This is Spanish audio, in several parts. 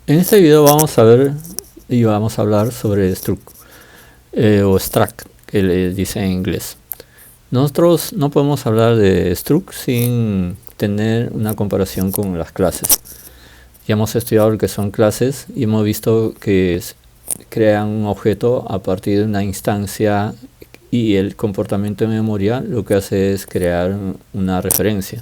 En este video vamos a ver y vamos a hablar sobre struct o struct, que le dice en inglés. Nosotros no podemos hablar de struct sin tener una comparación con las clases. Ya hemos estudiado lo que son clases y hemos visto que crean un objeto a partir de una instancia, y el comportamiento de memoria lo que hace es crear una referencia.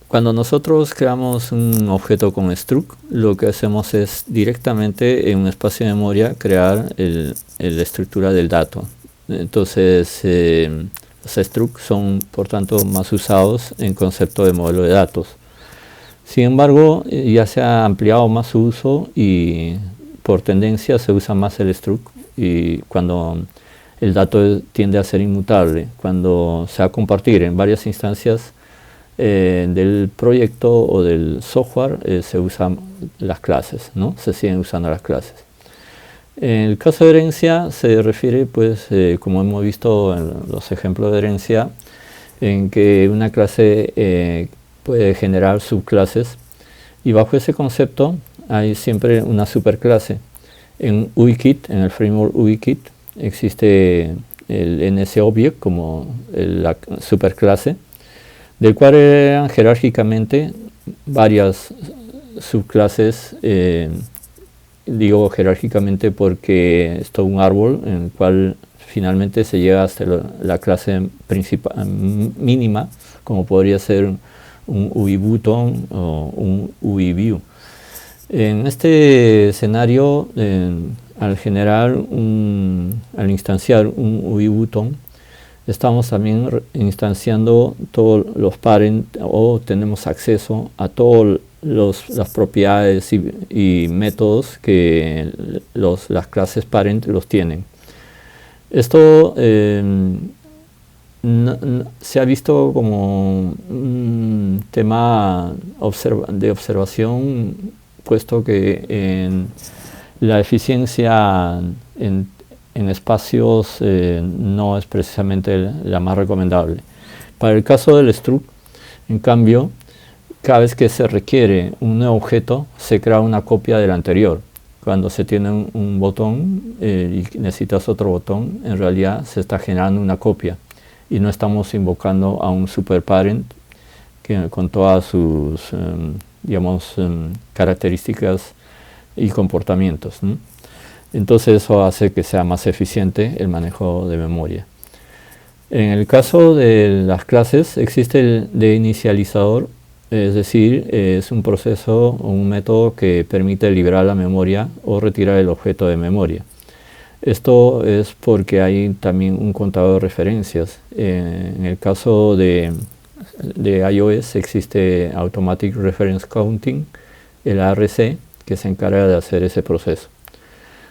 Cuando nosotros creamos un objeto con struct, lo que hacemos es directamente en un espacio de memoria crear la estructura del dato. Entonces los struct son por tanto más usados en concepto de modelo de datos. Sin embargo, ya se ha ampliado más su uso y por tendencia se usa más el struct, y cuando el dato tiende a ser inmutable, cuando se va a compartir en varias instancias del proyecto o del software, se usan las clases, ¿no? Se siguen usando las clases. En el caso de herencia se refiere, pues, como hemos visto en los ejemplos de herencia, en que una clase puede generar subclases, y bajo ese concepto hay siempre una superclase. En UIKit, en el framework UIKit, existe el NSObject como la superclase, del cual eran jerárquicamente varias subclases. Digo jerárquicamente porque es todo un árbol en el cual finalmente se llega hasta la clase principal mínima, como podría ser un UIButton o un UIView. En este escenario, al instanciar un UIButton, estamos también instanciando todos los parent, o tenemos acceso a todas las propiedades y métodos que las clases parent los tienen. Esto se ha visto como un tema de observación, puesto que en la eficiencia en espacios no es precisamente la más recomendable. Para el caso del struct, en cambio, cada vez que se requiere un nuevo objeto, se crea una copia del anterior. Cuando se tiene un botón y necesitas otro botón, en realidad se está generando una copia y no estamos invocando a un superparent con todas sus características y comportamientos, ¿no? Entonces eso hace que sea más eficiente el manejo de memoria. En el caso de las clases existe el deinicializador, es decir, es un proceso o un método que permite liberar la memoria o retirar el objeto de memoria. Esto es porque hay también un contador de referencias. En el caso de iOS existe Automatic Reference Counting, el ARC, que se encarga de hacer ese proceso.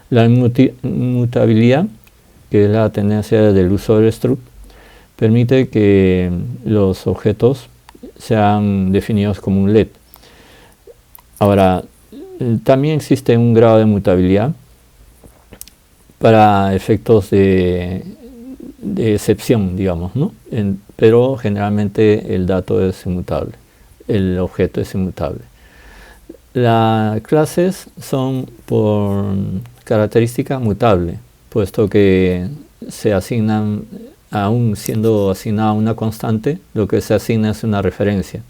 La inmutabilidad, que es la tendencia del uso del struct, permite que los objetos sean definidos como un let. Ahora, también existe un grado de mutabilidad para efectos de excepción, digamos, ¿no? Pero generalmente el dato es inmutable, el objeto es inmutable. Las clases son por característica mutable, puesto que se asignan, aún siendo asignada una constante, lo que se asigna es una referencia,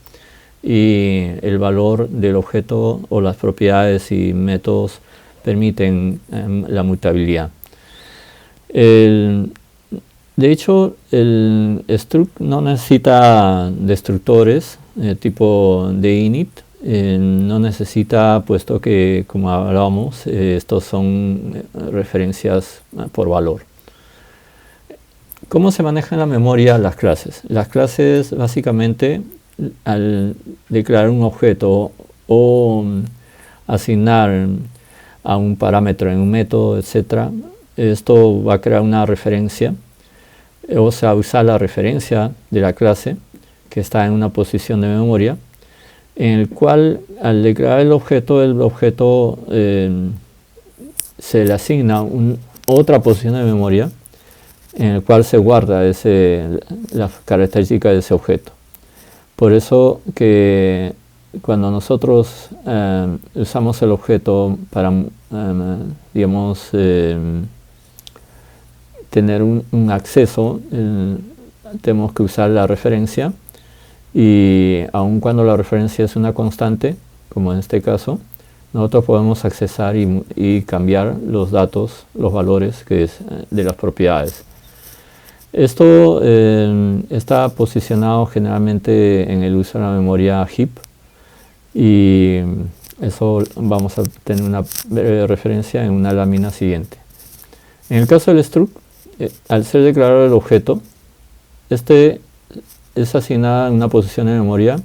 y el valor del objeto o las propiedades y métodos permiten la mutabilidad. De hecho, el struct no necesita destructores tipo de init. No necesita, puesto que, como hablábamos, estos son referencias por valor. ¿Cómo se maneja en la memoria las clases? Las clases, básicamente, al declarar un objeto o asignar a un parámetro en un método, etc., esto va a crear una referencia, o sea, usar la referencia de la clase que está en una posición de memoria, en el cual al declarar el objeto se le asigna otra posición de memoria en el cual se guarda las características de ese objeto. Por eso que cuando nosotros usamos el objeto para, digamos, tener un acceso, tenemos que usar la referencia, y aun cuando la referencia es una constante, como en este caso, nosotros podemos accesar y cambiar los datos, los valores de las propiedades. Esto está posicionado generalmente en el uso de la memoria heap, y eso vamos a tener una breve referencia en una lámina siguiente. En el caso del struct, al ser declarado el objeto, este es asignada en una posición de memoria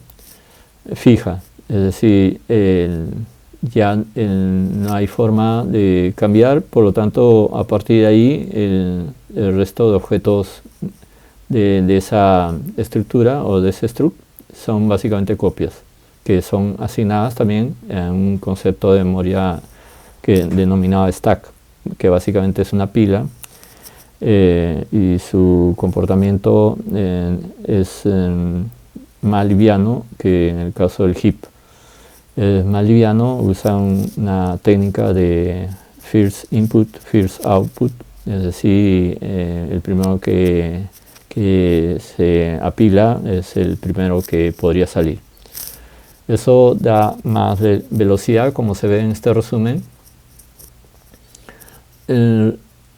fija, es decir, ya no hay forma de cambiar, por lo tanto, a partir de ahí, el resto de objetos de esa estructura o de ese struct son básicamente copias, que son asignadas también a un concepto de memoria denominado stack, que básicamente es una pila, y su comportamiento es más liviano que en el caso del heap. Es más liviano, usa una técnica de first input, first output, es decir, el primero que se apila es el primero que podría salir. Eso da más velocidad, como se ve en este resumen.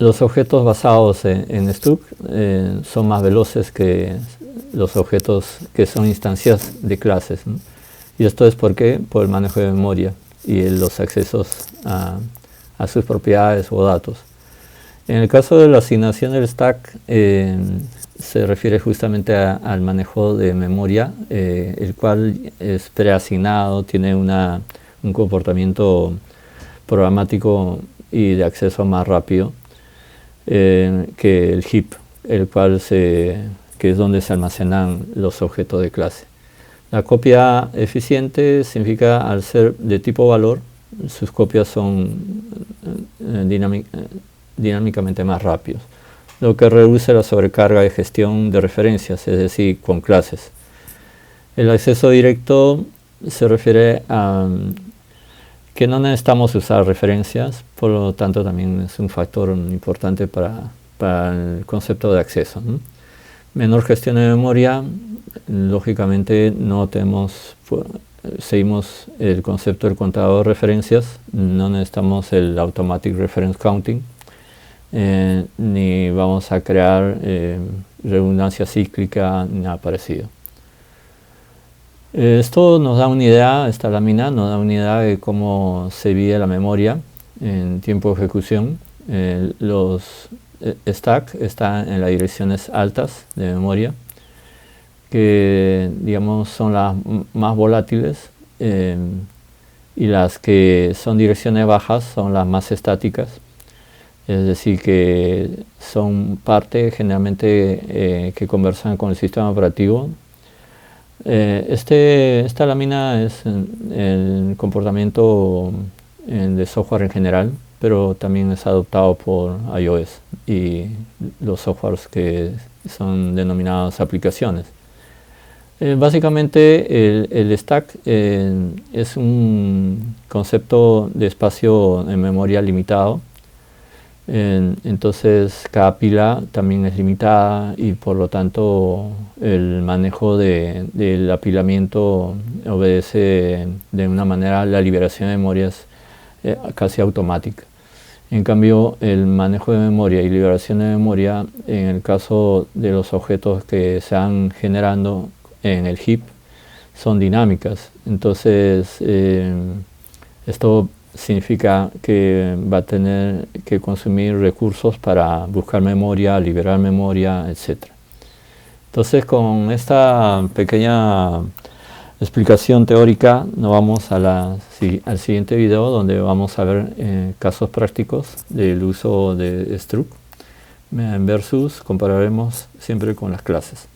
Los objetos basados en struct son más veloces que los objetos que son instancias de clases, ¿no? Y esto es por el manejo de memoria y los accesos a sus propiedades o datos. En el caso de la asignación del stack, se refiere justamente al manejo de memoria, el cual es preasignado, tiene un comportamiento programático y de acceso más rápido que el heap, el cual que es donde se almacenan los objetos de clase. La copia eficiente significa, al ser de tipo valor, sus copias son dinámicamente más rápidos, lo que reduce la sobrecarga de gestión de referencias, es decir, con clases. El acceso directo se refiere a que no necesitamos usar referencias, por lo tanto también es un factor importante para el concepto de acceso, ¿no? Menor gestión de memoria, lógicamente seguimos el concepto del contador de referencias, no necesitamos el Automatic Reference Counting, ni vamos a crear redundancia cíclica ni nada parecido. Esto nos da una idea, esta lámina nos da una idea de cómo se divide la memoria en tiempo de ejecución. Los stack está en las direcciones altas de memoria, que digamos son las más volátiles, y las que son direcciones bajas son las más estáticas, es decir, que son parte generalmente que conversan con el sistema operativo. Esta lámina es el comportamiento de software en general, pero también es adoptado por iOS y los softwares que son denominados aplicaciones. Básicamente el stack es un concepto de espacio en memoria limitado. Entonces cada pila también es limitada y por lo tanto el manejo del apilamiento obedece de una manera la liberación de memorias casi automática. En cambio, el manejo de memoria y liberación de memoria en el caso de los objetos que se van generando en el heap son dinámicas. Entonces esto significa que va a tener que consumir recursos para buscar memoria, liberar memoria, etc. Entonces, con esta pequeña explicación teórica nos vamos al siguiente video, donde vamos a ver casos prácticos del uso de struct versus compararemos siempre con las clases.